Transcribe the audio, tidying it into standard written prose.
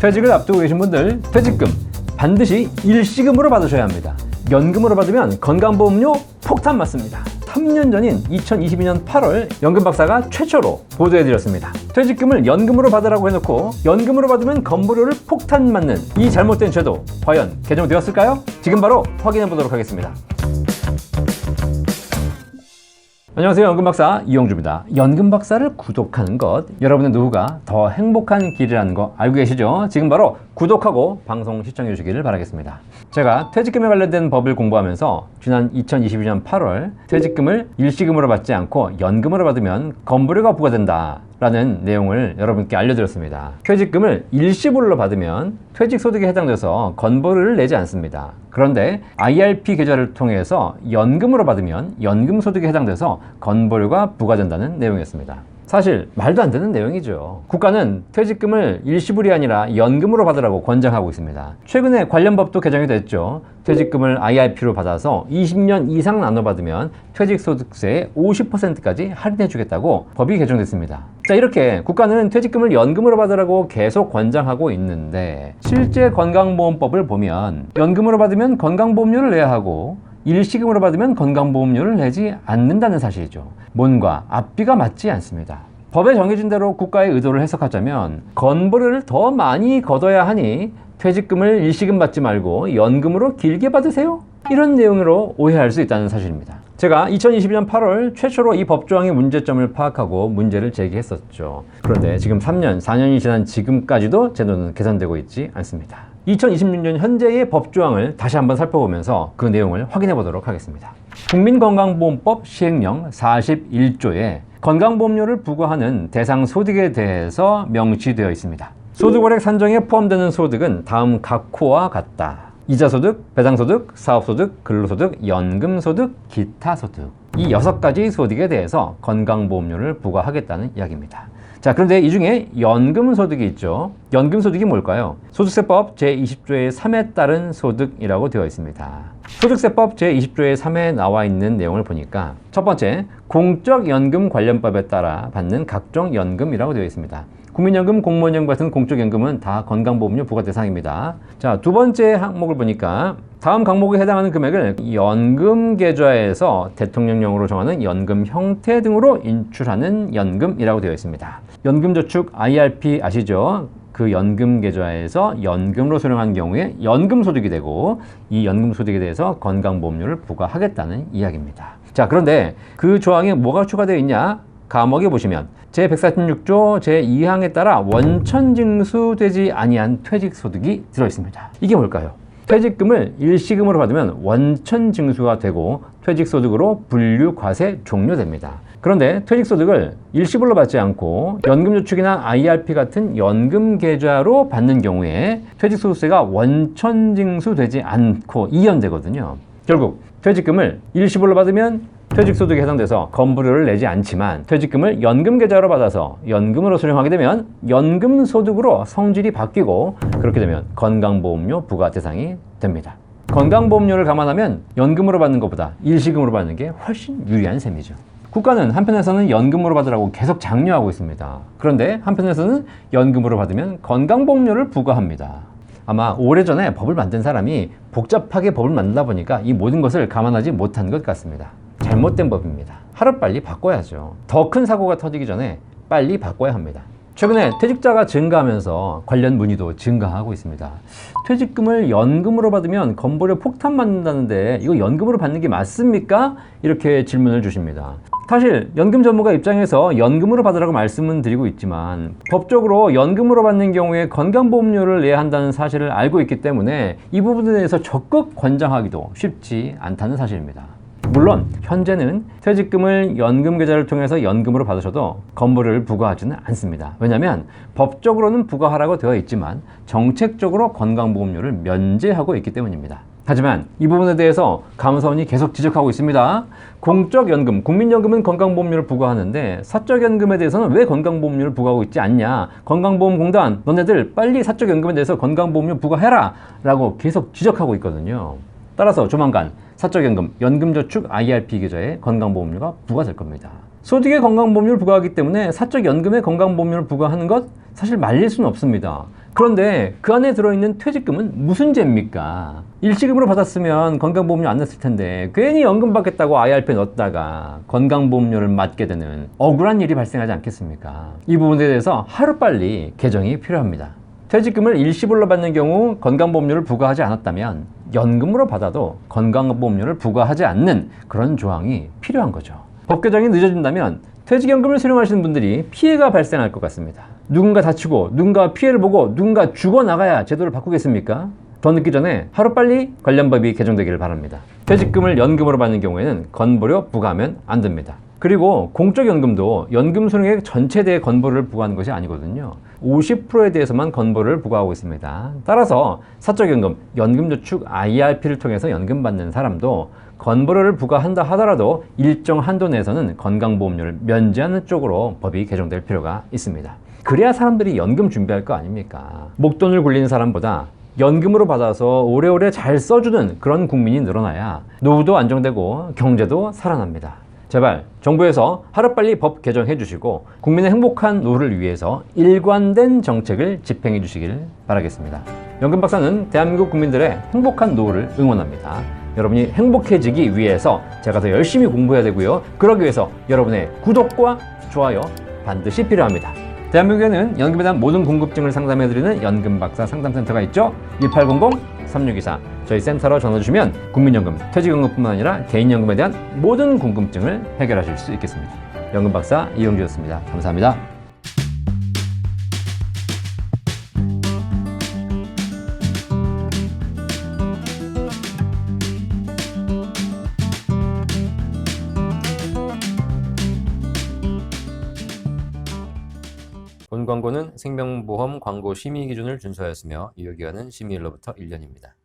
퇴직을 앞두고 계신 분들, 퇴직금 반드시 일시금으로 받으셔야 합니다. 연금으로 받으면 건강보험료 폭탄 맞습니다. 3년 전인 2022년 8월 연금박사가 최초로 보도해드렸습니다. 퇴직금을 연금으로 받으라고 해놓고 연금으로 받으면 건보료를 폭탄 맞는 이 잘못된 제도, 과연 개정되었을까요? 지금 바로 확인해 보도록 하겠습니다. 안녕하세요, 연금박사 이용주입니다. 연금박사를 구독하는 것, 여러분의 노후가 더 행복한 길이라는 거 알고 계시죠? 지금 바로 구독하고 방송 시청해 주시기를 바라겠습니다. 제가 퇴직금에 관련된 법을 공부하면서 지난 2022년 8월 퇴직금을 일시금으로 받지 않고 연금으로 받으면 건보료가 부과된다 라는 내용을 여러분께 알려드렸습니다. 퇴직금을 일시불로 받으면 퇴직소득에 해당돼서 건보료를 내지 않습니다. 그런데 IRP 계좌를 통해서 연금으로 받으면 연금소득에 해당돼서 건보료가 부과된다는 내용이었습니다. 사실 말도 안 되는 내용이죠. 국가는 퇴직금을 일시불이 아니라 연금으로 받으라고 권장하고 있습니다. 최근에 관련 법도 개정이 됐죠. 퇴직금을 IRP로 받아서 20년 이상 나눠 받으면 퇴직소득세의 50%까지 할인해 주겠다고 법이 개정됐습니다. 자, 이렇게 국가는 퇴직금을 연금으로 받으라고 계속 권장하고 있는데 실제 건강보험법을 보면 연금으로 받으면 건강보험료를 내야 하고 일시금으로 받으면 건강보험료를 내지 않는다는 사실이죠. 뭔가 앞뒤가 맞지 않습니다. 법에 정해진 대로 국가의 의도를 해석하자면 건보료를 더 많이 걷어야 하니 퇴직금을 일시금 받지 말고 연금으로 길게 받으세요? 이런 내용으로 오해할 수 있다는 사실입니다. 제가 2022년 8월 최초로 이 법조항의 문제점을 파악하고 문제를 제기했었죠. 그런데 지금 3년, 4년이 지난 지금까지도 제 눈은 개선되고 있지 않습니다. 2026년 현재의 법조항을 다시 한번 살펴보면서 그 내용을 확인해 보도록 하겠습니다. 국민건강보험법 시행령 41조에 건강보험료를 부과하는 대상 소득에 대해서 명시되어 있습니다. 소득월액 산정에 포함되는 소득은 다음 각 호와 같다. 이자소득, 배당소득, 사업소득, 근로소득, 연금소득, 기타소득. 이 6가지 소득에 대해서 건강보험료를 부과하겠다는 이야기입니다. 자, 그런데 이 중에 연금소득이 있죠. 연금소득이 뭘까요? 소득세법 제20조의 3에 따른 소득이라고 되어 있습니다. 소득세법 제20조의 3에 나와 있는 내용을 보니까 첫 번째, 공적연금 관련법에 따라 받는 각종 연금이라고 되어 있습니다. 국민연금, 공무원연금 같은 공적연금은 다 건강보험료 부과 대상입니다. 자, 두 번째 항목을 보니까 다음 항목에 해당하는 금액을 연금계좌에서 대통령령으로 정하는 연금 형태 등으로 인출하는 연금이라고 되어 있습니다. 연금저축 IRP 아시죠? 그 연금계좌에서 연금으로 수령한 경우에 연금소득이 되고 이 연금소득에 대해서 건강보험료를 부과하겠다는 이야기입니다. 자, 그런데 그 조항에 뭐가 추가되어 있냐? 감옥에 보시면 제146조 제2항에 따라 원천징수되지 아니한 퇴직소득이 들어있습니다. 이게 뭘까요? 퇴직금을 일시금으로 받으면 원천징수가 되고 퇴직소득으로 분류과세 종료됩니다. 그런데 퇴직소득을 일시불로 받지 않고 연금저축이나 IRP 같은 연금계좌로 받는 경우에 퇴직소득세가 원천징수되지 않고 이연되거든요. 결국 퇴직금을 일시불로 받으면 퇴직소득에 해당돼서 건보료를 내지 않지만 퇴직금을 연금계좌로 받아서 연금으로 수령하게 되면 연금소득으로 성질이 바뀌고 그렇게 되면 건강보험료 부과 대상이 됩니다. 건강보험료를 감안하면 연금으로 받는 것보다 일시금으로 받는 게 훨씬 유리한 셈이죠. 국가는 한편에서는 연금으로 받으라고 계속 장려하고 있습니다. 그런데 한편에서는 연금으로 받으면 건강보험료를 부과합니다. 아마 오래전에 법을 만든 사람이 복잡하게 법을 만들다 보니까 이 모든 것을 감안하지 못한 것 같습니다. 잘못된 법입니다. 하루빨리 바꿔야죠. 더 큰 사고가 터지기 전에 빨리 바꿔야 합니다. 최근에 퇴직자가 증가하면서 관련 문의도 증가하고 있습니다. 퇴직금을 연금으로 받으면 건보료 폭탄 맞는다는데 이거 연금으로 받는 게 맞습니까? 이렇게 질문을 주십니다. 사실 연금 전문가 입장에서 연금으로 받으라고 말씀은 드리고 있지만 법적으로 연금으로 받는 경우에 건강보험료를 내야 한다는 사실을 알고 있기 때문에 이 부분에 대해서 적극 권장하기도 쉽지 않다는 사실입니다. 물론 현재는 퇴직금을 연금계좌를 통해서 연금으로 받으셔도 건보료를 부과하지는 않습니다. 왜냐하면 법적으로는 부과하라고 되어 있지만 정책적으로 건강보험료를 면제하고 있기 때문입니다. 하지만 이 부분에 대해서 감사원이 계속 지적하고 있습니다. 공적연금, 국민연금은 건강보험료를 부과하는데 사적연금에 대해서는 왜 건강보험료를 부과하고 있지 않냐? 건강보험공단, 너네들 빨리 사적연금에 대해서 건강보험료 부과해라! 라고 계속 지적하고 있거든요. 따라서 조만간 사적연금, 연금저축 IRP 계좌에 건강보험료가 부과될 겁니다. 소득에 건강보험료를 부과하기 때문에 사적연금에 건강보험료를 부과하는 것 사실 말릴 수는 없습니다. 그런데 그 안에 들어있는 퇴직금은 무슨 죄입니까? 일시금으로 받았으면 건강보험료 안 냈을 텐데 괜히 연금 받겠다고 IRP에 넣었다가 건강보험료를 맞게 되는 억울한 일이 발생하지 않겠습니까? 이 부분에 대해서 하루빨리 개정이 필요합니다. 퇴직금을 일시불로 받는 경우 건강보험료를 부과하지 않았다면 연금으로 받아도 건강보험료를 부과하지 않는 그런 조항이 필요한 거죠. 법 개정이 늦어진다면 퇴직연금을 수령하시는 분들이 피해가 발생할 것 같습니다. 누군가 다치고 누군가 피해를 보고 누군가 죽어나가야 제도를 바꾸겠습니까? 더 늦기 전에 하루빨리 관련 법이 개정되기를 바랍니다. 퇴직금을 연금으로 받는 경우에는 건보료 부과하면 안 됩니다. 그리고 공적연금도 연금 수령액 전체에 대해 건보료를 부과하는 것이 아니거든요. 50%에 대해서만 건보료를 부과하고 있습니다. 따라서 사적연금, 연금저축 IRP를 통해서 연금 받는 사람도 건보료를 부과한다 하더라도 일정 한도 내에서는 건강보험료를 면제하는 쪽으로 법이 개정될 필요가 있습니다. 그래야 사람들이 연금 준비할 거 아닙니까? 목돈을 굴리는 사람보다 연금으로 받아서 오래오래 잘 써주는 그런 국민이 늘어나야 노후도 안정되고 경제도 살아납니다. 제발 정부에서 하루빨리 법 개정해 주시고 국민의 행복한 노후를 위해서 일관된 정책을 집행해 주시길 바라겠습니다. 연금박사는 대한민국 국민들의 행복한 노후를 응원합니다. 여러분이 행복해지기 위해서 제가 더 열심히 공부해야 되고요. 그러기 위해서 여러분의 구독과 좋아요 반드시 필요합니다. 대한민국에는 연금에 대한 모든 궁금증을 상담해드리는 연금박사 상담센터가 있죠. 1800-3624 저희 센터로 전화주시면 국민연금, 퇴직연금뿐만 아니라 개인연금에 대한 모든 궁금증을 해결하실 수 있겠습니다. 연금박사 이용주였습니다. 감사합니다. 본 광고는 생명보험 광고 심의 기준을 준수하였으며 유효기간은 심의일로부터 1년입니다.